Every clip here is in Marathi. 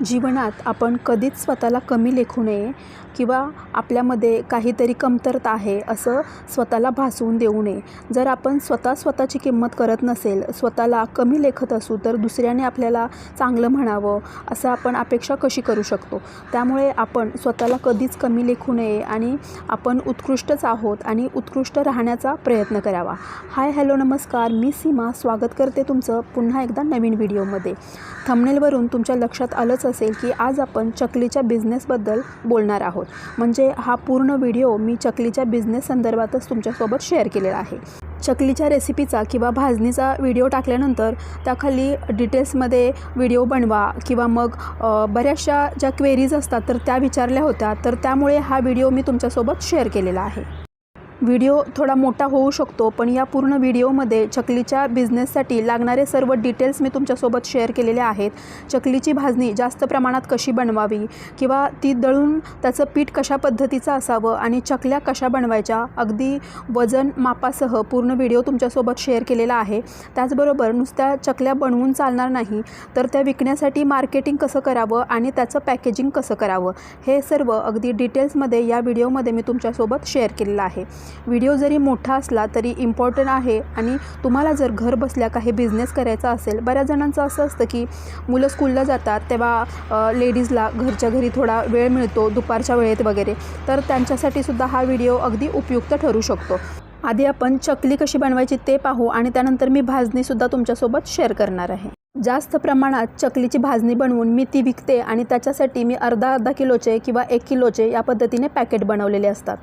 जीवनात आपण कधीच स्वतःला कमी लेखू नये किंवा आपल्यामध्ये काहीतरी कमतरता आहे असं स्वतःला भासवून देऊ नये. जर आपण स्वतःची किंमत करत नसेल, स्वतःला कमी लेखत असू, तर दुसऱ्याने आपल्याला चांगलं म्हणावं असं आपण अपेक्षा कशी करू शकतो. त्यामुळे आपण स्वतःला कधीच कमी लेखू नये आणि आपण उत्कृष्टच आहोत आणि उत्कृष्ट राहण्याचा प्रयत्न करावा. हाय, हॅलो, नमस्कार. मी सीमा स्वागत करते तुमचं पुन्हा एकदा नवीन व्हिडिओमध्ये. थंबनेलवरून तुमच्या लक्षात आलंच असेल की आज आपण चकलीच्या बिझनेसबद्दल बोलणार आहोत. म्हणजे हा पूर्ण व्हिडिओ मी चकलीच्या बिझनेस संदर्भातच तुमच्यासोबत शेअर केलेला आहे. चकलीच्या रेसिपीचा किंवा भाजणीचा व्हिडिओ टाकल्यानंतर त्याखाली डिटेल्समध्ये व्हिडिओ बनवा किंवा मग बऱ्याचशा ज्या क्वेरीज असतात तर त्या विचारल्या होत्या, तर त्यामुळे हा व्हिडिओ मी तुमच्यासोबत शेअर केलेला आहे. व्हिडिओ थोडा मोठा होऊ शकतो, पण या पूर्ण व्हिडिओमध्ये चकलीच्या बिझनेससाठी लागणारे सर्व डिटेल्स मी तुमच्यासोबत शेअर केलेले आहेत. चकलीची भाजणी जास्त प्रमाणात कशी बनवावी किंवा ती दळून त्याचं पीठ कशा पद्धतीचं असावं आणि चकल्या कशा बनवायच्या, अगदी वजन मापासह पूर्ण व्हिडिओ तुमच्यासोबत शेअर केलेला आहे. त्याचबरोबर नुसत्या चकल्या बनवून चालणार नाही, तर त्या विकण्यासाठी मार्केटिंग कसं करावं आणि त्याचं पॅकेजिंग कसं करावं, हे सर्व अगदी डिटेल्समध्ये या व्हिडिओमध्ये मी तुमच्यासोबत शेअर केलेलं आहे. व्हिडिओ जरी मोठा असला तरी इम्पॉर्टंट आहे आणि तुम्हाला जर घर बसल्या काही बिझनेस करायचा असेल, बऱ्याच जणांचं असं असतं की मुलं स्कूलला जातात तेव्हा लेडीजला घरच्या घरी थोडा वेळ मिळतो दुपारच्या वेळेत वगैरे, तर त्यांच्यासाठी सुद्धा हा व्हिडिओ अगदी उपयुक्त ठरू शकतो. आधी आपण चकली कशी बनवायची ते पाहू आणि त्यानंतर मी भाजणीसुद्धा तुमच्यासोबत शेअर करणार आहे. जास्त प्रमाणात चकलीची भाजणी बनवून मी ती विकते आणि त्याच्यासाठी मी अर्धा किलोचे किंवा 1 किलोचे या पद्धतीने पॅकेट बनवलेले असतात.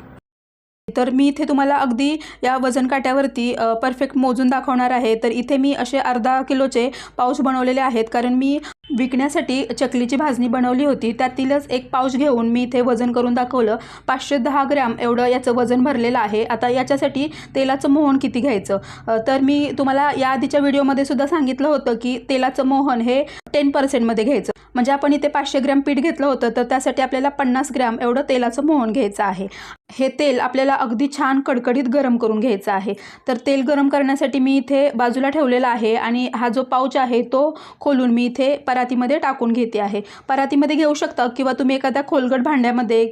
तर मी इथे तुम्हाला अगदी या वजन काट्यावरती परफेक्ट मोजून दाखवणार आहे. तर इथे मी असे अर्धा किलोचे पाऊच बनवलेले आहेत, कारण मी विकण्यासाठी चकलीची भाजणी बनवली होती. त्यातीलच एक पाऊच घेऊन मी इथे वजन करून दाखवलं. 510 ग्रॅम एवढं याचं वजन भरलेलं आहे. आता याच्यासाठी तेलाचं मोहन किती घ्यायचं, तर मी तुम्हाला या आधीच्या व्हिडिओमध्ये सुद्धा सांगितलं होतं की तेलाचं मोहन हे 10% घ्यायचं. म्हणजे आपण इथे 500 ग्रॅम पीठ घेतलं होतं, तर त्यासाठी आपल्याला 50 ग्रॅम एवढं तेलाचं मोहन घ्यायचं आहे. हे तेल आपल्याला अगदी छान कडकडीत गरम करून घ्यायचं आहे. तर तेल गरम करण्यासाठी मी इथे बाजूला ठेवलेला आहे आणि हा जो पाऊच आहे तो खोलून मी इथे परातीमध्ये टाकून घेते आहे. परातीमध्ये घेऊ शकता किंवा तुम्ही एखाद्या खोलगट भांड्यामध्ये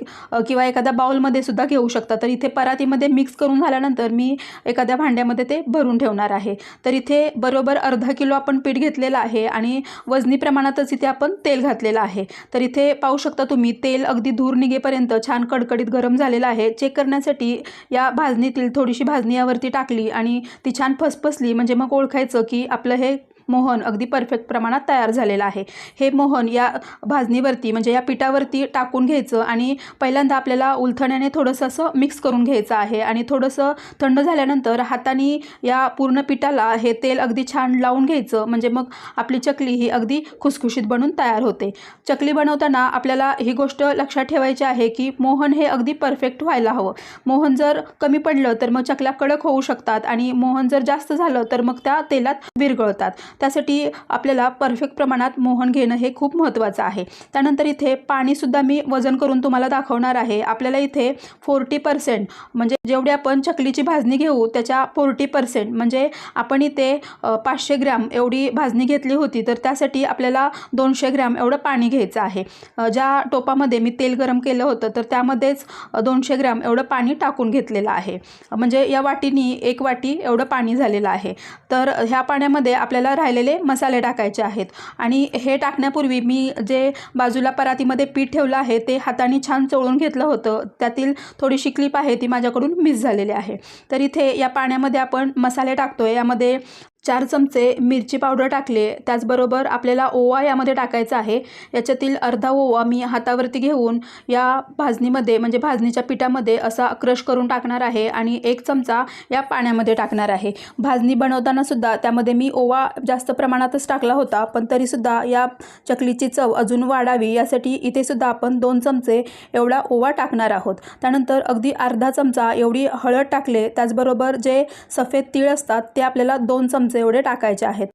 किंवा एखाद्या बाउलमध्ये सुद्धा घेऊ शकता. तर इथे परातीमध्ये मिक्स करून झाल्यानंतर मी एखाद्या भांड्यामध्ये ते भरून ठेवणार आहे. तर इथे बरोबर अर्धा किलो आपण पीठ घेतलेलं आहे आणि वजनी प्रमाणातच इथे आपण तेल घातलेलं आहे. तर इथे पाहू शकता तुम्ही, तेल अगदी धूर निघेपर्यंत छान कडकडीत गरम झालेलं आहे. चेक करण्यासाठी या भाजणीतील थोडीशी भाजणी यावरती टाकली आणि ती छान फसफसली म्हणजे मग ओळखायचं की आपलं हे मोहन अगदी परफेक्ट प्रमाणात तयार झालेलं आहे. हे मोहन या भाजणीवरती म्हणजे या पिठावरती टाकून घ्यायचं आणि पहिल्यांदा आपल्याला उलथण्याने थोडंसं असं मिक्स करून घ्यायचं आहे आणि थोडंसं थंड झाल्यानंतर हाताने या पूर्ण पिठाला हे तेल अगदी छान लावून घ्यायचं. म्हणजे मग आपली चकली ही अगदी खुसखुशीत बनून तयार होते. चकली बनवताना आपल्याला ही गोष्ट लक्षात ठेवायची आहे की मोहन हे अगदी परफेक्ट व्हायला हवं. मोहन जर कमी पडलं तर मग चकल्या कडक होऊ शकतात आणि मोहन जर जास्त झालं तर मग त्या तेलात विरघळतात. त्यासाठी आपल्याला परफेक्ट प्रमाणात मोहन घेणं हे खूप महत्त्वाचं आहे. त्यानंतर इथे पाणीसुद्धा मी वजन करून तुम्हाला दाखवणार आहे. आपल्याला इथे 40% म्हणजे जेवढी आपण चकलीची भाजणी घेऊ त्याच्या 40% म्हणजे आपण इथे 500 ग्रॅम एवढी भाजणी घेतली होती, तर त्यासाठी आपल्याला 200 ग्रॅम एवढं पाणी घ्यायचं आहे. ज्या टोपामध्ये मी तेल गरम केलं होतं तर त्यामध्येच 200 ग्रॅम एवढं पाणी टाकून घेतलेलं आहे. म्हणजे या वाटीनी 1 वाटी एवढं पाणी झालेलं आहे. तर ह्या पाण्यामध्ये आपल्याला राहिलेले मसाले टाकायचे आहेत आणि हे टाकण्यापूर्वी मी जे बाजूला परातीमध्ये पीठ ठेवलं आहे ते हाताने छान चोळून घेतलं होतं. त्यातील थोडीशी क्लिप आहे ती माझ्याकडून मिस झालेली आहे. तर इथे या पाण्यामध्ये आपण मसाले टाकतोय. यामध्ये 4 चमचे मिरची पावडर टाकले. त्याचबरोबर आपल्याला ओवा यामध्ये टाकायचा आहे. याच्यातील अर्धा ओवा मी हातावरती घेऊन या भाजणीमध्ये म्हणजे भाजणीच्या पिठामध्ये असा क्रश करून टाकणार आहे आणि 1 चमचा या पाण्यामध्ये टाकणार आहे. भाजणी बनवताना सुद्धा त्यामध्ये मी ओवा जास्त प्रमाणातच टाकला होता, पण तरीसुद्धा या चकलीची चव अजून वाढावी यासाठी इथे सुद्धा आपण 2 चमचे एवढा ओवा टाकणार आहोत. त्यानंतर अगदी अर्धा चमचा एवढी हळद टाकले. त्याचबरोबर जे सफेद तीळ असतात ते आपल्याला 2 चमचे एवढे टाकायचे आहेत.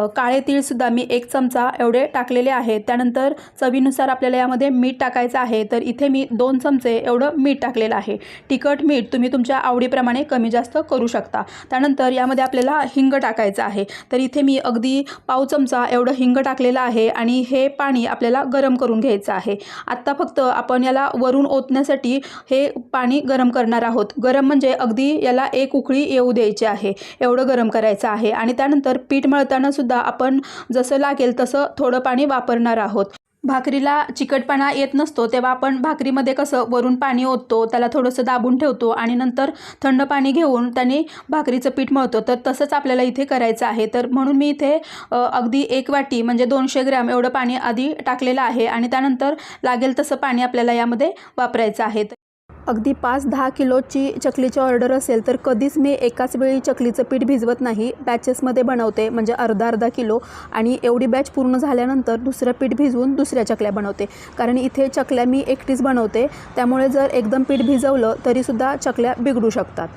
काळे तीळसुद्धा मी 1 चमचा एवढे टाकलेले आहेत. त्यानंतर चवीनुसार आपल्याला यामध्ये मीठ टाकायचं आहे. तर इथे मी 2 चमचे एवढं मीठ टाकलेलं आहे. तिखट मीठ तुम्ही तुमच्या आवडीप्रमाणे कमी जास्त करू शकता. त्यानंतर यामध्ये आपल्याला हिंग टाकायचं आहे. तर इथे मी अगदी पाव चमचा एवढं हिंग टाकलेलं आहे आणि हे पाणी आपल्याला गरम करून घ्यायचं आहे. आत्ता फक्त आपण याला वरून ओतण्यासाठी हे पाणी गरम करणार आहोत. गरम म्हणजे अगदी याला 1 उकळी येऊ द्यायची आहे, एवढं गरम करायचं आहे. आणि त्यानंतर पीठ मळताना सुद्धा आपण जसं लागेल तसं थोडं पाणी वापरणार आहोत. भाकरीला चिकटपणा येत नसतो तेव्हा आपण भाकरीमध्ये कसं वरून पाणी ओततो, त्याला थोडंसं दाबून ठेवतो आणि नंतर थंड पाणी घेऊन त्याने भाकरीचं पीठ मळतो. तर तसंच आपल्याला इथे करायचं आहे. तर म्हणून मी इथे अगदी 1 वाटी म्हणजे 200 ग्रॅम एवढं पाणी आधी टाकलेलं आहे आणि त्यानंतर लागेल तसं पाणी आपल्याला यामध्ये वापरायचं आहे. अगदी 5-10 किलोची चकलीची ऑर्डर असेल तर कधीच मी एकाच वेळी चकलीचं पीठ भिजवत नाही, बॅचेसमध्ये बनवते. म्हणजे अर्धा किलो आणि एवढी बॅच पूर्ण झाल्यानंतर दुसरं पीठ भिजवून दुसऱ्या चकल्या बनवते. कारण इथे चकल्या मी एकटीच बनवते, त्यामुळे जर एकदम पीठ भिजवलं तरीसुद्धा चकल्या बिघडू शकतात.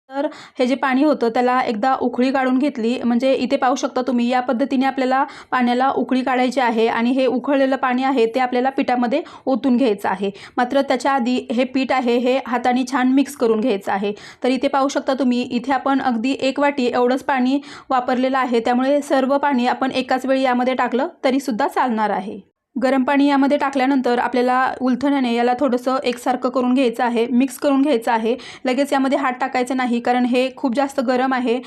तर हे जे पाणी होतं त्याला एकदा उकळी काढून घेतली. म्हणजे इथे पाहू शकता तुम्ही या पद्धतीने आपल्याला पाण्याला उकळी काढायची आहे आणि हे उकळलेलं पाणी आहे ते आपल्याला पिठामध्ये ओतून घ्यायचं आहे. मात्र त्याच्या आधी हे पीठ आहे हे हाताने छान मिक्स करून घ्यायचं आहे. तर इथे पाहू शकता तुम्ही, इथे आपण अगदी 1 वाटी एवढंच पाणी वापरलेलं आहे. त्यामुळे सर्व पाणी आपण एकाच वेळी यामध्ये टाकलं तरीसुद्धा चालणार आहे. गरम पाणी यामध्ये टाकल्यानंतर आपल्याला उलथण्याने याला थोडंसं एकसारखं करून घ्यायचं आहे, मिक्स करून घ्यायचं आहे. लगेच यामध्ये हात टाकायचं नाही कारण हे खूप जास्त गरम आहे.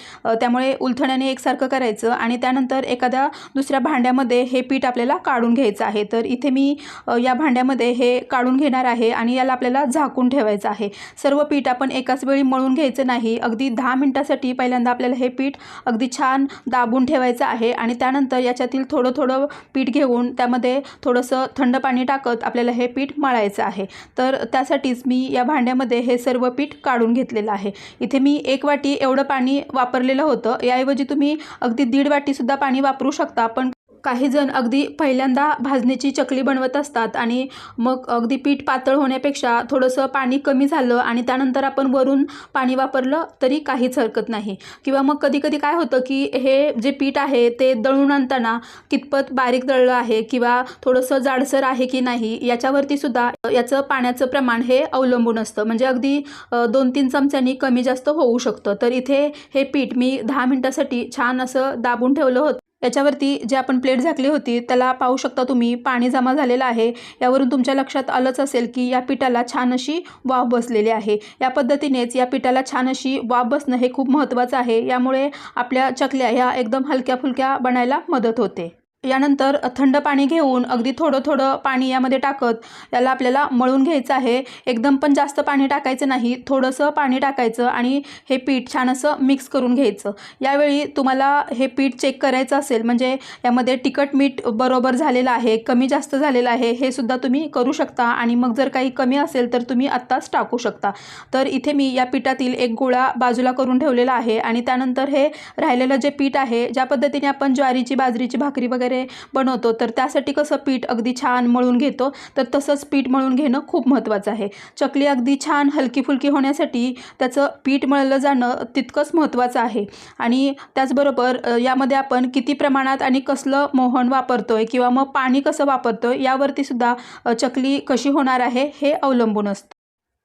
त्यामुळे उलथण्याने एकसारखं करायचं आणि त्यानंतर एखाद्या दुसऱ्या भांड्यामध्ये हे पीठ आपल्याला काढून घ्यायचं आहे. तर इथे मी या भांड्यामध्ये हे काढून घेणार आहे आणि याला आपल्याला झाकून ठेवायचं आहे. सर्व पीठ आपण एकाच वेळी मळून घ्यायचं नाही. अगदी 10 मिनिटासाठी पहिल्यांदा आपल्याला हे पीठ अगदी छान दाबून ठेवायचं आहे आणि त्यानंतर याच्यातील थोडं थोडं पीठ घेऊन त्यामध्ये थोडंसं थंड पाणी टाकत आपल्याला हे पीठ मळायचं आहे. तर त्यासाठीच मी या भांड्यामध्ये हे सर्व पीठ काढून घेतलेलं आहे. इथे मी 1 वाटी एवढं पाणी वापरलेलं होतं. याऐवजी तुम्ही अगदी 1.5 वाटीसुद्धा पाणी वापरू शकता. पण काही जण अगदी पहिल्यांदा भाजणीची चकली बनवत असतात आणि मग अगदी पीठ पातळ होण्यापेक्षा थोडंसं पाणी कमी झालं आणि त्यानंतर आपण वरून पाणी वापरलं तरी काहीच हरकत नाही. किंवा मग कधी काय होतं की हे जे पीठ आहे ते दळून आणताना कितपत बारीक दळलं आहे किंवा थोडंसं जाडसर आहे की नाही याच्यावरती सुद्धा याचं पाण्याचं प्रमाण हे अवलंबून असतं. म्हणजे अगदी 2-3 चमच्यांनी कमी जास्त होऊ शकतं. तर इथे हे पीठ मी 10 मिनिटासाठी छान असं दाबून ठेवलं होतं. याच्यावरती जे आपण प्लेट झाकली होती त्याला पाहू शकता तुम्ही पाणी जमा झालेलं आहे. यावरून तुमच्या लक्षात आलंच असेल की या पिठाला छान अशी वाफ बसलेली आहे. या पद्धतीनेच या पिठाला छान अशी वाफ बसणं हे खूप महत्त्वाचं आहे. यामुळे आपल्या चकल्या ह्या एकदम हलक्या फुलक्या बनायला मदत होते. यानंतर थंड पाणी घेऊन अगदी थोडं पाणी यामध्ये टाकत याला आपल्याला मळून घ्यायचं आहे. एकदम पण जास्त पाणी टाकायचं नाही, थोडंसं पाणी टाकायचं आणि हे पीठ छान असं मिक्स करून घ्यायचं. यावेळी तुम्हाला हे पीठ चेक करायचं असेल म्हणजे यामध्ये तिखट मीठ बरोबर झालेलं आहे, कमी जास्त झालेलं आहे हे सुद्धा तुम्ही करू शकता आणि मग जर काही कमी असेल तर तुम्ही आत्ताच टाकू शकता. तर इथे मी या पिठातील एक गोळा बाजूला करून ठेवलेला आहे आणि त्यानंतर हे राहिलेलं जे पीठ आहे, ज्या पद्धतीने आपण ज्वारीची बाजरीची भाकरी वगैरे बनवतो तर त्यासाठी कसं पीठ अगदी छान मळून घेतो तर तसंच पीठ मळून घेणं खूप महत्त्वाचं आहे. चकली अगदी छान हलकी फुलकी होण्यासाठी त्याचं पीठ मळलं जाणं तितकंच महत्त्वाचं आहे. आणि त्याचबरोबर यामध्ये आपण किती प्रमाणात आणि कसलं मोहन वापरतोय किंवा मग पाणी कसं वापरतोय यावरती सुद्धा चकली कशी होणार आहे हे अवलंबून असतं.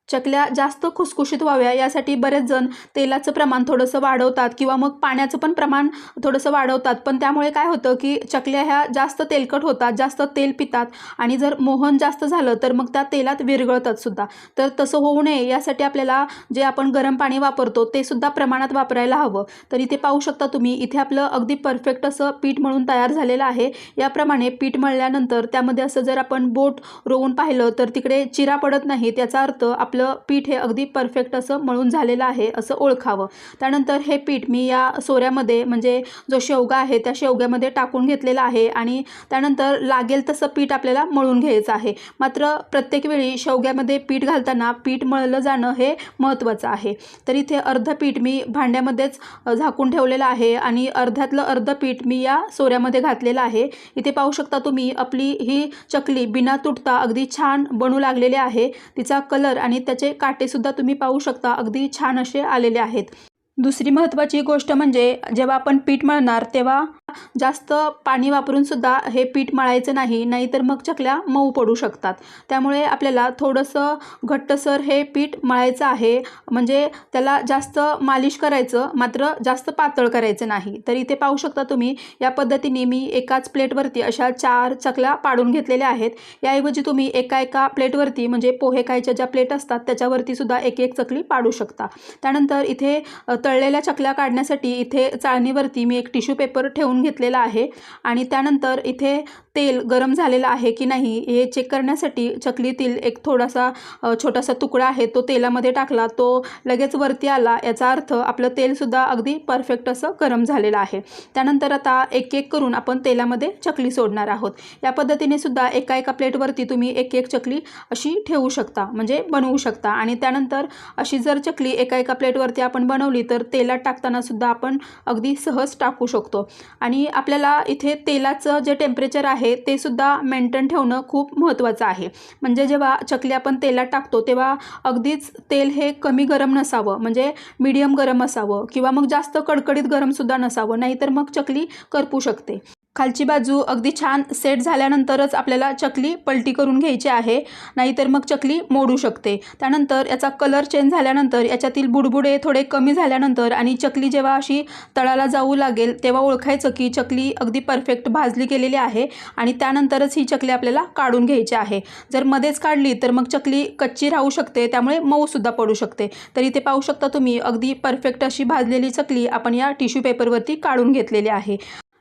चकल्या जास्त खुसखुशीत व्हाव्या यासाठी बरेच जण तेलाचं प्रमाण थोडंसं वाढवतात किंवा मग पाण्याचं पण प्रमाण थोडंसं वाढवतात. पण त्यामुळे काय होतं की चकल्या ह्या जास्त तेलकट होतात, जास्त तेल पितात आणि जर मोहन जास्त झालं तर मग त्या तेलात विरघळतात सुद्धा. तर तसं होऊ नये यासाठी आपल्याला जे आपण गरम पाणी वापरतो ते सुद्धा प्रमाणात वापरायला हवं. तर इथे पाहू शकता तुम्ही, इथे आपलं अगदी परफेक्ट असं पीठ मळून तयार झालेलं आहे. याप्रमाणे पीठ मळल्यानंतर त्यामध्ये असं जर आपण बोट रोवून पाहिलं तर तिकडे चिरा पडत नाही. त्याचा अर्थ आपलं पीठ हे अगदी परफेक्ट असं मळून झालेलं आहे असं ओळखावं. त्यानंतर हे पीठ मी या सोऱ्यामध्ये म्हणजे जो शेवगा आहे त्या शेवग्यामध्ये टाकून घेतलेला आहे आणि त्यानंतर लागेल तसं पीठ आपल्याला मळून घ्यायचं आहे. मात्र प्रत्येक वेळी शेवग्यामध्ये पीठ घालताना पीठ मळलं जाणं हे महत्त्वाचं आहे. तर इथे अर्ध पीठ मी भांड्यामध्येच झाकून ठेवलेलं आहे आणि अर्ध्यातलं अर्ध पीठ मी या सोऱ्यामध्ये घातलेलं आहे. इथे पाहू शकता तुम्ही आपली ही चकली बिना तुटता अगदी छान बनू लागलेली आहे. तिचा कलर आणि त्याचे काटेसुद्धा तुम्ही पाहू शकता अगदी छान असे आलेले आहेत. दुसरी महत्त्वाची गोष्ट म्हणजे जेव्हा आपण पीठ मळणार तेव्हा जास्त पाणी वापरून सुद्धा हे पीठ मळायचं नाही, नाहीतर मग चकल्या मऊ पडू शकतात. त्यामुळे आपल्याला थोडंसं घट्टसर हे पीठ मळायचं आहे, म्हणजे त्याला जास्त मालिश करायचं, मात्र जास्त पातळ करायचं नाही. तर इथे पाहू शकता तुम्ही या पद्धतीने मी एकाच प्लेटवरती अशा 4 चकल्या पाडून घेतलेल्या आहेत. याऐवजी तुम्ही एका प्लेटवरती म्हणजे पोहे खायच्या ज्या प्लेट असतात त्याच्यावरती सुद्धा एक चकली पाडू शकता. त्यानंतर इथे तळलेल्या चकल्या काढण्यासाठी इथे चाळणीवरती मी एक टिश्यू पेपर ठेवून घेतलेला आहे आणि त्यानंतर इथे तेल गरम झालेलं आहे की नाही हे चेक करण्यासाठी चकलीतील एक थोडासा छोटासा तुकडा आहे तो तेलामध्ये टाकला, तो लगेच वरती आला, याचा अर्थ आपलं तेलसुद्धा अगदी परफेक्ट असं गरम झालेलं आहे. त्यानंतर आता एक करून आपण तेलामध्ये चकली सोडणार आहोत. या पद्धतीने सुद्धा एका प्लेटवरती तुम्ही एक चकली अशी ठेवू शकता, म्हणजे बनवू शकता. आणि त्यानंतर अशी जर चकली एका प्लेटवरती आपण बनवली तर तेलात टाकताना सुद्धा आपण अगदी सहज टाकू शकतो. आणि आपल्याला इथे तेलाचं जे टेम्परेचर आहे ते सुद्धा मेंटेन ठेवणं खूप महत्त्वाचं आहे. म्हणजे जेव्हा चकली आपण तेलात टाकतो तेव्हा अगदीच तेल हे कमी गरम नसावं, म्हणजे मीडियम गरम असावं किंवा मग जास्त कडकडीत गरमसुद्धा नसावं, नाहीतर मग चकली करपू शकते. खालची बाजू अगदी छान सेट झाल्यानंतरच आपल्याला चकली पलटी करून घ्यायची आहे, नाहीतर मग चकली मोडू शकते. त्यानंतर याचा कलर चेंज झाल्यानंतर, याच्यातील बुडबुडे थोडे कमी झाल्यानंतर आणि चकली जेव्हा अशी तळाला जाऊ लागेल तेव्हा ओळखायचं की चकली अगदी परफेक्ट भाजली गेलेली आहे आणि त्यानंतरच ही चकली आपल्याला काढून घ्यायची आहे. जर मध्येच काढली तर मग चकली कच्ची राहू शकते, त्यामुळे मऊसुद्धा पडू शकते. तर इथे पाहू शकता तुम्ही अगदी परफेक्ट अशी भाजलेली चकली आपण या टिश्यू पेपरवरती काढून घेतलेली आहे.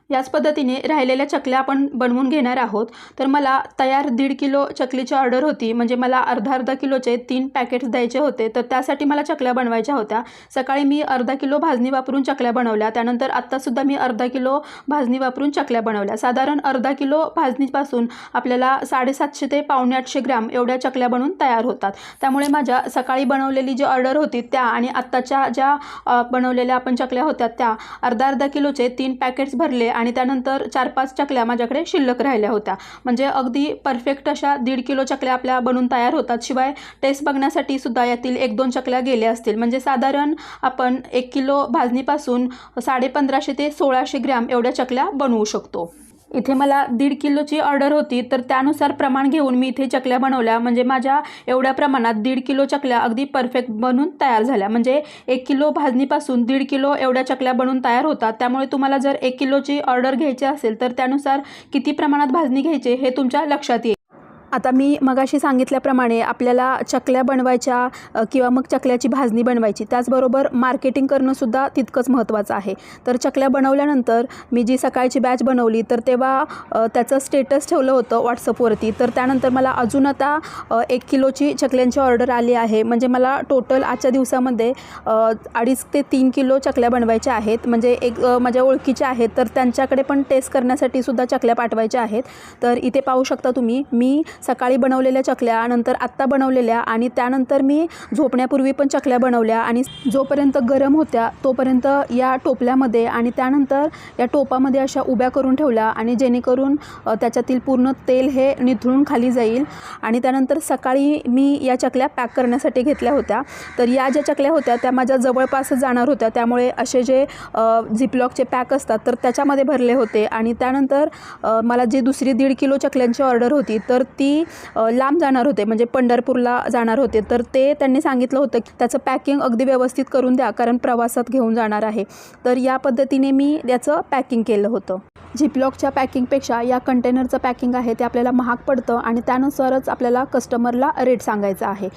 याच पद्धतीने राहिलेल्या चकल्या आपण बनवून घेणार आहोत. तर मला तयार 1.5 किलो चकलीची ऑर्डर होती, म्हणजे मला अर्धा किलोचे 3 पॅकेट्स द्यायचे होते. तर त्यासाठी मला चकल्या बनवायच्या होत्या. सकाळी मी अर्धा किलो भाजणी वापरून चकल्या बनवल्या, त्यानंतर आत्तासुद्धा मी अर्धा किलो भाजणी वापरून चकल्या बनवल्या. साधारण अर्धा किलो भाजणीपासून आपल्याला 750 ते 750 ग्रॅम एवढ्या चकल्या बनवून तयार होतात. त्यामुळे माझ्या सकाळी बनवलेली जी ऑर्डर होती त्या आणि आत्ताच्या ज्या बनवलेल्या आपण चकल्या होत्या त्या अर्धा किलोचे 3 पॅकेट्स भरले आणि त्यानंतर 4-5 चकल्या माझ्याकडे शिल्लक राहिल्या होत्या. म्हणजे अगदी परफेक्ट अशा 1.5 किलो चकल्या आपल्या बनून तयार होतात. शिवाय टेस्ट बघण्यासाठी सुद्धा यातील 1-2 चकल्या गेल्या असतील. म्हणजे साधारण आपण 1 किलो भाजणीपासून 1550 ते 1600 ग्रॅम एवढ्या चकल्या बनवू शकतो. इथे मला 1.5 किलोची ऑर्डर होती, तर त्यानुसार प्रमाण घेऊन मी इथे चकल्या बनवल्या. म्हणजे माझ्या एवढ्या प्रमाणात 1.5 किलो चकल्या अगदी परफेक्ट बनून तयार झाल्या. म्हणजे 1 किलो भाजणीपासून 1.5 किलो एवढ्या चकल्या बनून तयार होतात. त्यामुळे तुम्हाला जर 1 किलोची ऑर्डर घ्यायची असेल तर त्यानुसार किती प्रमाणात भाजणी घ्यायचे हे तुमच्या लक्षात येईल. आता मी मगाशी सांगितल्याप्रमाणे आपल्याला चकल्या बनवायच्या किंवा मग चकल्याची भाजणी बनवायची, त्याचबरोबर मार्केटिंग करणंसुद्धा तितकंच महत्त्वाचं आहे. तर चकल्या बनवल्यानंतर मी जी सकाळची बॅच बनवली तर तेव्हा त्याचं स्टेटस ठेवलं होतं व्हॉट्सअपवरती. तर त्यानंतर मला अजून आता 1 किलोची चकल्यांची ऑर्डर आली आहे. म्हणजे मला टोटल आजच्या दिवसामध्ये 2.5 ते 3 किलो चकल्या बनवायच्या आहेत. म्हणजे एक माझ्या ओळखीच्या आहेत, तर त्यांच्याकडे पण टेस्ट करण्यासाठी सुद्धा चकल्या पाठवायच्या आहेत. तर इथे पाहू शकता तुम्ही मी सकाळी बनवलेल्या चकल्या, नंतर आत्ता बनवलेल्या आणि त्यानंतर मी झोपण्यापूर्वी पण चकल्या बनवल्या आणि जोपर्यंत गरम होत्या तोपर्यंत या टोपल्यामध्ये आणि त्यानंतर या टोपामध्ये अशा उभ्या करून ठेवल्या आणि जेणेकरून त्याच्यातील पूर्ण तेल हे निथळून खाली जाईल. आणि त्यानंतर सकाळी मी या चकल्या पॅक करण्यासाठी घेतल्या होत्या. तर या ज्या चकल्या होत्या त्या माझ्या जवळपासच जाणार होत्या, त्यामुळे असे जे झिपलॉकचे पॅक असतात तर त्याच्यामध्ये भरले होते. आणि त्यानंतर मला जी दुसरी 1.5 किलो चकल्यांची ऑर्डर होती तर ती लांब जाणार होते, म्हणजे पंढरपूरला जाणार होते. तर ते त्यांनी सांगितलं होतं की त्याचं पॅकिंग अगदी व्यवस्थित करून द्या, कारण प्रवासात घेऊन जाणार आहे. तर या पद्धतीने मी याचं पॅकिंग केलं होतं. झिपलॉकच्या पॅकिंगपेक्षा या कंटेनरचं पॅकिंग आहे ते आपल्याला महाग पडतं आणि त्यानुसारच आपल्याला कस्टमरला रेट सांगायचा आहे.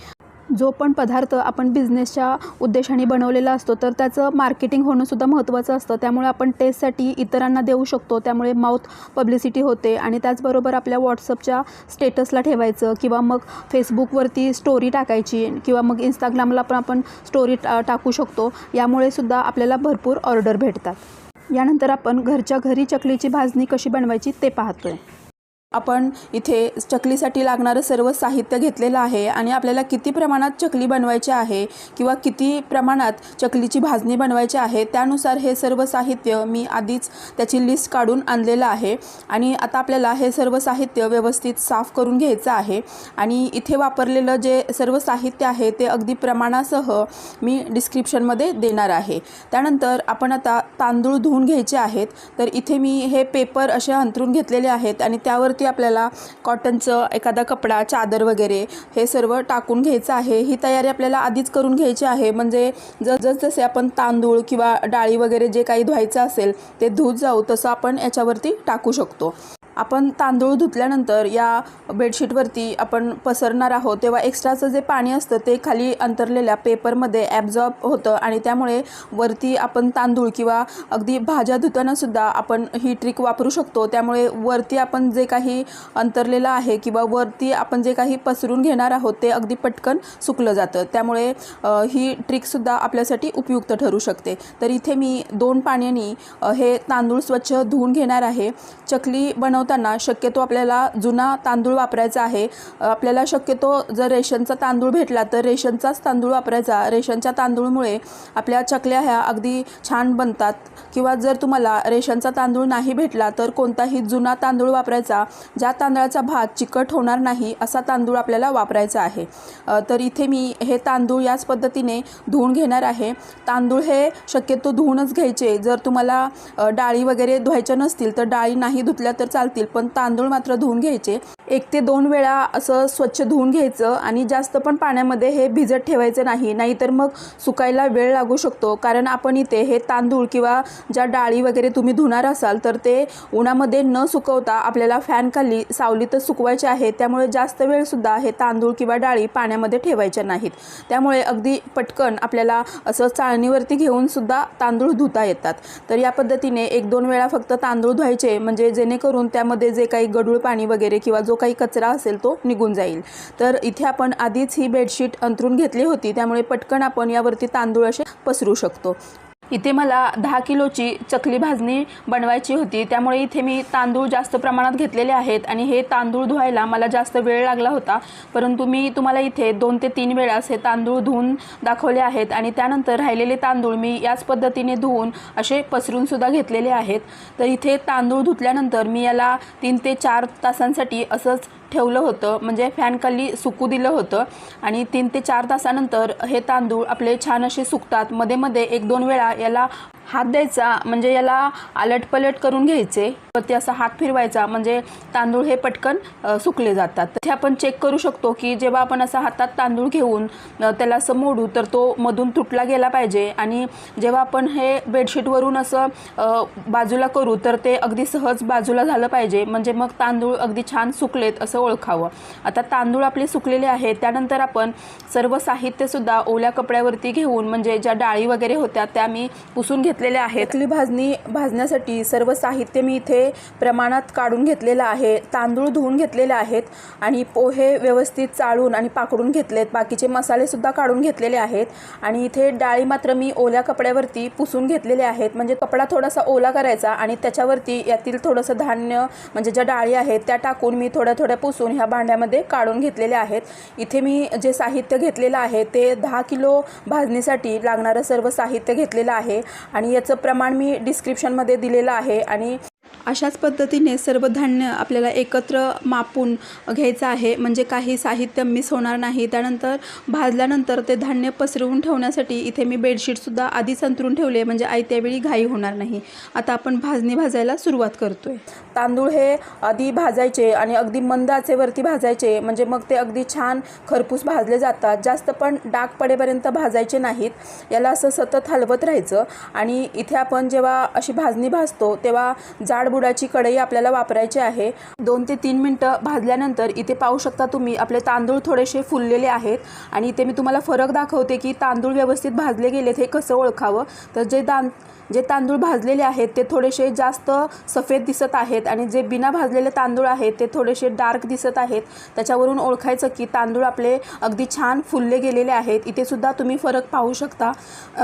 जो पण पदार्थ आपण बिझनेसच्या उद्देशाने बनवलेला असतो तर त्याचं मार्केटिंग होणंसुद्धा महत्त्वाचं असतं. त्यामुळे आपण टेस्टसाठी इतरांना देऊ शकतो, त्यामुळे माउथ पब्लिसिटी होते. आणि त्याचबरोबर आपल्या व्हॉट्सअपच्या स्टेटसला ठेवायचं किंवा मग फेसबुकवरती स्टोरी टाकायची किंवा मग इंस्टाग्रामला पण आपण स्टोरी टाकू शकतो. यामुळे सुद्धा आपल्याला भरपूर ऑर्डर भेटतात. यानंतर आपण घरच्या घरी चकलीची भाजणी कशी बनवायची ते पाहतोय. आपण इथे चकलीसाठी लागणारं सर्व साहित्य घेतलेलं आहे आणि आपल्याला किती प्रमाणात चकली बनवायची आहे किंवा किती प्रमाणात चकलीची भाजणी बनवायची आहे त्यानुसार हे सर्व साहित्य मी आधीच त्याची लिस्ट काढून आणलेलं आहे। आणि आता आपल्याला हे सर्व साहित्य व्यवस्थित साफ करून घ्यायचं आहे आणि इथे वापरलेलं जे सर्व साहित्य आहे ते अगदी प्रमाणासह मी डिस्क्रिप्शनमध्ये देणार आहे। त्यानंतर आपण आता तांदूळ धुवून घ्यायचे आहेत। तर इथे मी हे पेपर असे अंथरून घेतलेले आहेत आणि त्यावरती आपल्याला कॉटनचं एखादा कपडा, चादर वगैरे हे सर्व टाकून घ्यायचं आहे। ही तयारी आपल्याला आधीच करून घ्यायची आहे, म्हणजे जसे आपण तांदूळ किंवा डाळी वगैरे जे काही धुवायचं असेल ते धुत जाऊ तसं आपण याच्यावरती टाकू शकतो। आपण तांदूळ धुतल्यानंतर या बेडशीटवरती आपण पसरणार आहोत तेव्हा एक्स्ट्राचं जे पाणी असतं ते खाली अंतरलेल्या पेपरमध्ये ॲब्झॉर्ब होतं आणि त्यामुळे वरती आपण तांदूळ किंवा अगदी भाज्या धुतानासुद्धा आपण ही ट्रिक वापरू शकतो। त्यामुळे वरती आपण जे काही अंतरलेलं आहे किंवा वरती आपण जे काही पसरून घेणार आहोत ते अगदी पटकन सुकलं जातं। त्यामुळे ही ट्रिकसुद्धा आपल्यासाठी उपयुक्त ठरू शकते। तर इथे मी 2 पाण्याने हे तांदूळ स्वच्छ धुवून घेणार आहे। चकली बनवताना शक्यतो आपल्याला जुना तांदूळ वापरायचा आहे। आपल्याला शक्यतो जर रेशनचा तांदूळ भेटला तर रेशनचाच तांदूळ वापरायचा। रेशनच्या तांदूळमुळे आपल्या चकल्या ह्या अगदी छान बनतात। किंवा जर तुम्हाला रेशनचा तांदूळ नाही भेटला तर कोणताही जुना तांदूळ वापरायचा, ज्या तांदळाचा भात चिकट होणार नाही असा तांदूळ आपल्याला वापरायचा आहे। तर इथे मी हे तांदूळ याच पद्धतीने धुवून घेणार आहे। तांदूळ हे शक्यतो धुवूनच घ्यायचे। जर तुम्हाला डाळी वगैरे धुवायच्या नसतील तर डाळी नाही धुतल्या तर चालतील, पण तांदूळ मात्र धुवून घ्यायचे। 1 ते 2 वेळा असं स्वच्छ धुवून घ्यायचं आणि जास्त पण पाण्यामध्ये हे भिजत ठेवायचं नाही, नाहीतर मग सुकायला वेळ लागू शकतो। कारण आपण इथे हे तांदूळ किंवा ज्या डाळी वगैरे तुम्ही धुणार असाल तर ते उन्हामध्ये न सुकवता आपल्याला फॅन खाली सावलीतच सुकवायचे आहे। त्यामुळे जास्त वेळसुद्धा हे तांदूळ किंवा डाळी पाण्यामध्ये ठेवायच्या नाहीत। त्यामुळे अगदी पटकन आपल्याला असं चाळणीवरती घेऊन सुद्धा तांदूळ धुता येतात। तर या पद्धतीने 1-2 वेळा फक्त तांदूळ धुवायचे, म्हणजे जेणेकरून त्यामध्ये जे काही गढूळ पाणी वगैरे किंवा जो काही कचरा असेल तो निघून जाईल। तर इथे आपण आधीच ही बेडशीट अंथरून घेतली होती, त्यामुळे पटकन आपण यावरती तांदूळ असे पसरू शकतो। इथे मला 10 किलोची चकली भाजणी बनवायची होती, त्यामुळे इथे मी तांदूळ जास्त प्रमाणात घेतलेले आहेत आणि हे तांदूळ धुवायला मला जास्त वेळ लागला होता। परंतु मी तुम्हाला इथे 2 ते 3 वेळास हे तांदूळ धुवून दाखवले आहेत आणि त्यानंतर राहिलेले तांदूळ मी याच पद्धतीने धुवून असे पसरून सुद्धा घेतलेले आहेत। तर इथे तांदूळ धुतल्यानंतर मी याला 3 ते 4 तासांसाठी असंच ठेवलं होतं, म्हणजे फॅन खाली सुकू दिलं होतं आणि 3 ते 4 तासानंतर हे तांदूळ आपले छान असे सुकतात। मध्ये मध्ये 1-2 वेळा याला हात द्यायचा, म्हणजे याला आलटपलट करून घ्यायचे, ते असा हात फिरवायचा, म्हणजे तांदूळ हे पटकन सुकले जातात। ते आपण चेक करू शकतो की जेव्हा आपण असा हातात तांदूळ घेऊन त्याला असं मोडू तर तो मधून तुटला गेला पाहिजे आणि जेव्हा आपण हे बेडशीटवरून असं बाजूला करू तर ते अगदी सहज बाजूला झालं पाहिजे, म्हणजे मग तांदूळ अगदी छान सुकलेत असं ओळखावं। आता तांदूळ आपले सुकलेले आहेत, त्यानंतर आपण सर्व साहित्यसुद्धा ओल्या कपड्यावरती घेऊन, म्हणजे ज्या डाळी वगैरे होत्या त्या मी पुसून घेतलेल्या आहेत। चकली भाजणी भाजण्यासाठी सर्व साहित्य मी इथे प्रमाणात काढून घेतलेलं आहे। तांदूळ धुवून घेतलेले आहेत आणि पोहे व्यवस्थित चाळून आणि पाकडून घेतलेत। बाकीचे मसालेसुद्धा काढून घेतलेले आहेत आणि इथे डाळी मात्र मी ओल्या कपड्यावरती पुसून घेतलेले आहेत, म्हणजे कपडा थोडासा ओला करायचा आणि त्याच्यावरती यातील थोडंसं धान्य, म्हणजे ज्या डाळी आहेत त्या टाकून मी थोड्या पुसून ह्या भांड्यामध्ये काढून घेतलेले आहेत। इथे मी जे साहित्य घेतलेलं आहे ते 10 किलो भाजणीसाठी लागणारं सर्व साहित्य घेतलेलं आहे आणि याचं प्रमाण मी डिस्क्रिप्शनमध्ये दिलेलं आहे। आणि अशाच पद्धतीने सर्व धान्य आपल्याला एकत्र मापून घ्यायचं आहे, म्हणजे काही साहित्य मिस होणार नाही। त्यानंतर भाजल्यानंतर ते धान्य पसरवून ठेवण्यासाठी इथे मी बेडशीटसुद्धा आधीच अंथरून ठेवले, म्हणजे आयत्या वेळी घाई होणार नाही। आता आपण भाजणी भाजायला सुरुवात करतोय। तांदूळ हे आधी भाजायचे आणि अगदी मंद आचेवरती भाजायचे, म्हणजे मग ते अगदी छान खरपूस भाजले जातात। जास्त पण डाग पडेपर्यंत भाजायचे नाहीत, याला असं सतत हलवत राहायचं। आणि इथे आपण जेव्हा अशी भाजणी भाजतो तेव्हा जाड बुडाची कढई आपल्याला वापरायची आहे। 2 ते 3 मिनटं भाजल्यानंतर इथे पाहू शकता तुम्ही आपले तांदूळ थोडेसे फुललेले आहेत आणि इथे मी तुम्हाला फरक दाखवते की तांदूळ व्यवस्थित भाजले गेलेत हे कसं ओळखावं। तर जे तांदूळ भाजलेले आहेत ते थोडेसे जास्त सफेद दिसत आहेत आणि जे बिना भाजलेले तांदूळ आहेत ते थोडेसे डार्क दिसत आहेत। त्याच्यावरून ओळखायचं की तांदूळ आपले अगदी छान फुलले गेलेले आहेत। इथे सुद्धा तुम्ही फरक पाहू शकता।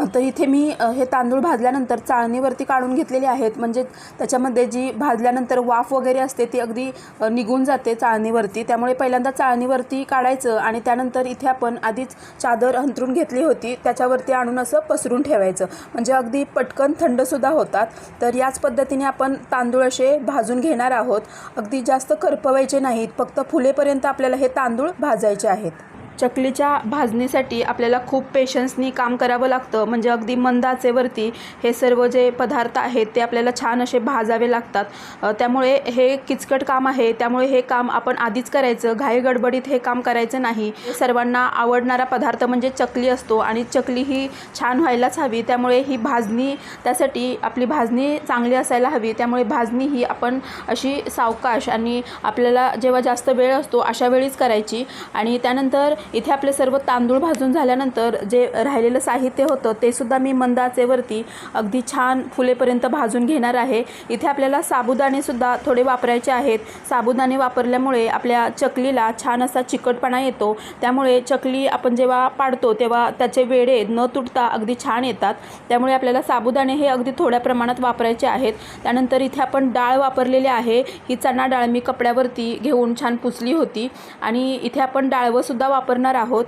तर इथे मी हे तांदूळ भाजल्यानंतर चाळणीवरती काढून घेतलेले आहेत, म्हणजे त्याच्यामध्ये जी भाजी भाजल्यानंतर वाफ वगैरे असते ती अगदी निघून जाते चाळणीवरती। त्यामुळे पहिल्यांदा चाळणीवरती काढायचं आणि त्यानंतर इथे आपण आधीच चादर अंथरून घेतली होती त्याच्यावरती आणून असं पसरून ठेवायचं, म्हणजे अगदी पटकन थंडसुद्धा होतात। तर याच पद्धतीने आपण तांदूळ असे भाजून घेणार आहोत। अगदी जास्त करपवायचे नाहीत, फक्त फुलेपर्यंत आपल्याला हे तांदूळ भाजायचे आहेत। चकलीच्या भाजणीसाठी आपल्याला खूप पेशन्सनी काम करावं लागतं, म्हणजे अगदी मंद आचेवरती हे सर्व जे पदार्थ आहेत ते आपल्याला छान असे भाजावे लागतात। त्यामुळे हे किचकट काम आहे, त्यामुळे हे काम आपण आधीच करायचं, घाई गडबडीत हे काम करायचं नाही। सर्वांना आवडणारा पदार्थ म्हणजे चकली असतो आणि चकली ही छान व्हायलाच हवी, त्यामुळे ही भाजणी त्यासाठी आपली भाजणी चांगली असायला हवी। त्यामुळे भाजणी ही आपण अशी सावकाश आणि आपल्याला जेव्हा जास्त वेळ असतो अशा वेळीच करायची। आणि त्यानंतर इथे आपले सर्व तांदूळ भाजून झाल्यानंतर जे राहिलेलं साहित्य होतं ते सुद्धा मी मंद आचेवरती अगदी छान फुलेपर्यंत भाजून घेणार आहे। इथे आपल्याला साबुदाणे सुद्धा थोडे वापरायचे आहेत। साबुदाणे वापरल्यामुळे आपल्या चकलीला छान असा चिकटपणा येतो, त्यामुळे चकली आपण जेव्हा पाडतो तेव्हा त्याचे वेढे न तुटता अगदी छान येतात। त्यामुळे आपल्याला साबुदाणे हे अगदी थोड्या प्रमाणात वापरायचे आहेत। त्यानंतर इथे आपण डाळ वापरलेली आहे, ही चणा डाळ मी कपड्यावरती घेऊन छान पुसली होती आणि इथे आपण डाळवं सुद्धा वापरणार आहोत।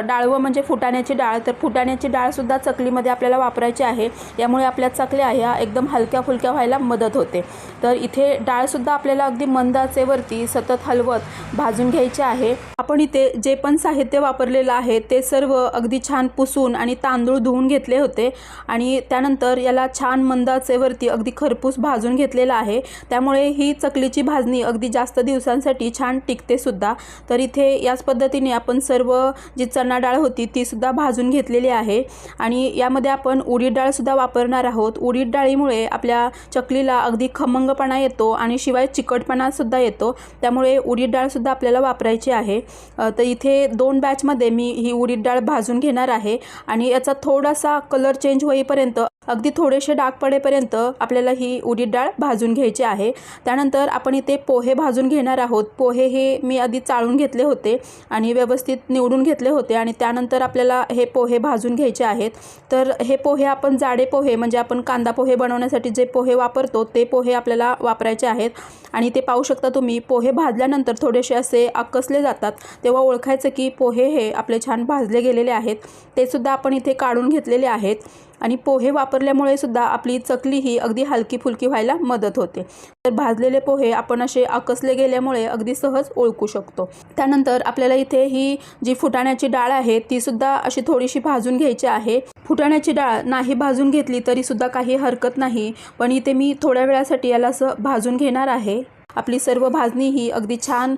डाळवं म्हणजे फुटाण्याची डाळ, तर फुटाण्याची डाळसुद्धा चकलीमध्ये आपल्याला वापरायची आहे। यामुळे आपल्या चकल्या ह्या एकदम हलक्या फुलक्या व्हायला मदत होते। तर इथे डाळसुद्धा आपल्याला अगदी मंद आचेवरती सतत हलवत भाजून घ्यायचे आहे। आपण इथे जे पण साहित्य वापरलेलं आहे ते सर्व अगदी छान पुसून आणि तांदूळ धुवून घेतले होते आणि त्यानंतर याला छान मंद आचेवरती अगदी खरपूस भाजून घेतलेलं आहे। त्यामुळे ही चकलीची भाजणी अगदी जास्त दिवसांसाठी छान टिकते सुद्धा। तर इथे याच पद्धतीने आपण सर्व जी चणा डाळ होती ती सुद्धा भाजून घेतलेली आहे आणि यामध्ये आपण उडीद डाळ सुद्धा वापरणार आहोत। उडीद डाळीमुळे आपल्या चकलीला अगदी खमंगपणा येतो आणि शिवाय चिकटपणा सुद्धा येतो, त्यामुळे उडीद डाळ सुद्धा आपल्याला वापरायची आहे। तर इथे 2 बॅचमध्ये मी ही उडीद डाळ भाजून घेणार आहे आणि याचा थोडासा कलर चेंज होईपर्यंत अगदी थोडेसे डाग पडेपर्यंत आपल्याला ही उडीद डाळ भाजून घ्यायची आहे। त्यानंतर आपण इथे पोहे भाजून घेणार आहोत। पोहे हे मी आधी चाळून घेतले होते आणि व्यवस्थित निवडून घेतले होते आणि त्यानंतर आपल्याला हे पोहे भाजून घ्यायचे आहेत। तर हे पोहे आपण जाडे पोहे म्हणजे आपण कांदा पोहे बनवण्यासाठी जे पोहे वापरतो ते पोहे आपल्याला वापरायचे आहेत आणि ते पाहू शकता तुम्ही पोहे भाजल्यानंतर थोडेसे असे आकसले जातात, तेव्हा ओळखायचं की पोहे हे आपले छान भाजले गेलेले आहेत। ते सुद्धा आपण इथे काढून घेतलेले आहेत आणि पोहे वापरल्यामुळे सुद्धा आपली चकली ही अगदी हलकी फुलकी व्हायला मदत होते। तर भाजलेले पोहे आपण असे आकसले गेल्यामुळे अगदी सहज ओळखू शकतो। त्यानंतर आपल्याला इथे ही जी फुटाण्याची डाळ आहे ती सुद्धा अशी थोडीशी भाजून घ्यायची आहे। फुटाण्याची डाळ नाही भाजून घेतली तरी सुद्धा काही हरकत नाही, पण इथे मी थोड्या वेळासाठी याला असं भाजून घेणार आहे। आपली सर्व भाजणी ही अगदी छान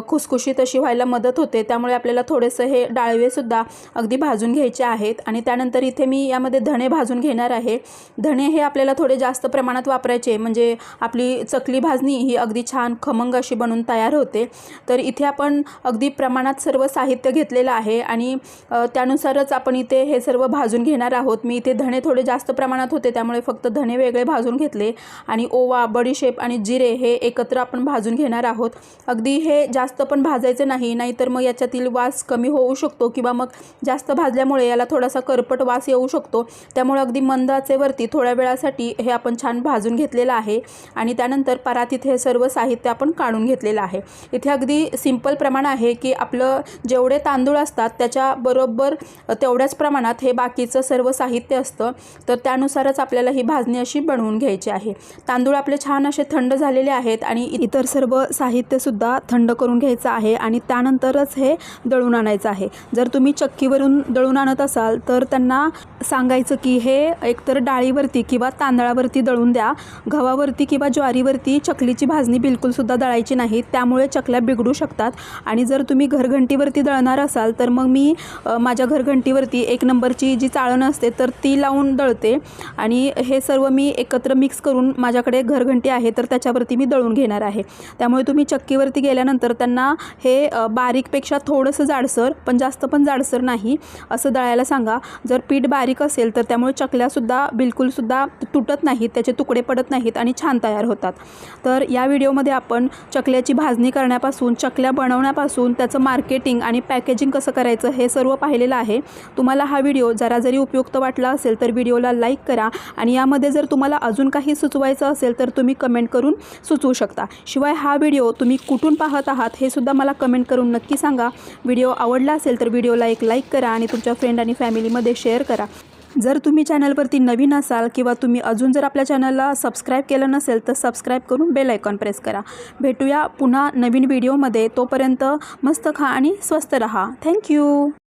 खुसखुशीत अशी व्हायला मदत होते, त्यामुळे आपल्याला थोडेसे हे डाळवेसुद्धा अगदी भाजून घ्यायचे आहेत। आणि त्यानंतर इथे मी यामध्ये धणे भाजून घेणार आहे। धणे हे आपल्याला थोडे जास्त प्रमाणात वापरायचे, म्हणजे आपली चकली भाजणी ही अगदी छान खमंग अशी बनून तयार होते। तर इथे आपण अगदी प्रमाणात सर्व साहित्य घेतलेलं आहे आणि त्यानुसारच आपण इथे हे सर्व भाजून घेणार आहोत। मी इथे धणे थोडे जास्त प्रमाणात होते त्यामुळे फक्त धणे वेगळे भाजून घेतले आणि ओवा, बडीशेप आणि जिरे हे एकत्र आपण भाजून घेणार आहोत। अगदी हे जास्त पण भाजायचे नाही, नाहीतर मग याच्यातील वास कमी होऊ शकतो किंवा मग जास्त भाजल्यामुळे याला थोडासा करपट वास येऊ शकतो। त्यामुळे अगदी मंद आचेवरती थोड्या वेळासाठी हे आपण छान भाजून घेतलेलं आहे आणि त्यानंतर परातीत हे सर्व साहित्य आपण काढून घेतलेलं आहे। इथे अगदी सिंपल प्रमाण आहे की आपलं जेवढे तांदूळ असतात त्याच्या बरोबर तेवढ्याच प्रमाणात हे बाकीचं सर्व साहित्य असतं, तर त्यानुसारच आपल्याला ही भाजणी अशी बनवून घ्यायची आहे। तांदूळ आपले छान असे थंड झालेले आहेत आणि इतर सर्व साहित्यसुद्धा थंड करून घ्यायचं आहे आणि त्यानंतरच हे दळून आणायचं आहे। जर तुम्ही चक्कीवरून दळून आणत असाल तर त्यांना सांगायचं की हे एकतर डाळीवरती किंवा तांदळावरती दळून द्या, गव्हावरती किंवा ज्वारीवरती चकलीची भाजणी बिलकुलसुद्धा दळायची नाही, त्यामुळे चकल्या बिघडू शकतात। आणि जर तुम्ही घरघंटीवरती दळणार असाल तर मग मी माझ्या घरघंटीवरती 1 नंबरची जी चाळण असते तर ती लावून दळते आणि हे सर्व मी एकत्र मिक्स करून माझ्याकडे घरघंटी आहे तर त्याच्यावरती मी दळून घेणार आहे. त्यामुळे तुम्ही चक्कीवरती गेल्यानंतर त्यांना हे बारीकपेक्षा थोडंसं जाडसर, पण जास्त पण जाडसर नाही असं दळायला सांगा. जर पीठ बारीक असेल तर त्यामुळे चकल्यासुद्धा बिलकुलसुद्धा तुटत नाहीत, त्याचे तुकडे पडत नाहीत आणि छान तयार होतात. तर या व्हिडिओमध्ये आपण चकल्याची भाजणी करण्यापासून, चकल्या बनवण्यापासून, त्याचं मार्केटिंग आणि पॅकेजिंग कसं करायचं हे सर्व पाहिलेलं आहे. तुम्हाला हा व्हिडिओ जरा जरी उपयुक्त वाटला असेल तर व्हिडिओला लाईक करा आणि यामध्ये जर तुम्हाला अजून काही सुचवायचं असेल तर तुम्ही कमेंट करून सुचवू शकता. शिवाय हा व्हिडिओ तुम्ही कुठून पाहत आहात हे सुद्धा मला कमेंट करून नक्की सांगा. व्हिडिओ आवडला असेल तर व्हिडिओला एक लाईक करा आणि तुमच्या फ्रेंड आणि फॅमिलीमध्ये शेअर करा. जर तुम्ही चॅनलवरती नवीन असाल किंवा तुम्ही अजून जर आपल्या चॅनलला सबस्क्राईब केलं नसेल तर सबस्क्राईब करून बेल आयकॉन प्रेस करा. भेटूया पुन्हा नवीन व्हिडिओमध्ये. तोपर्यंत मस्त खा आणि स्वस्त रहा. थँक्यू.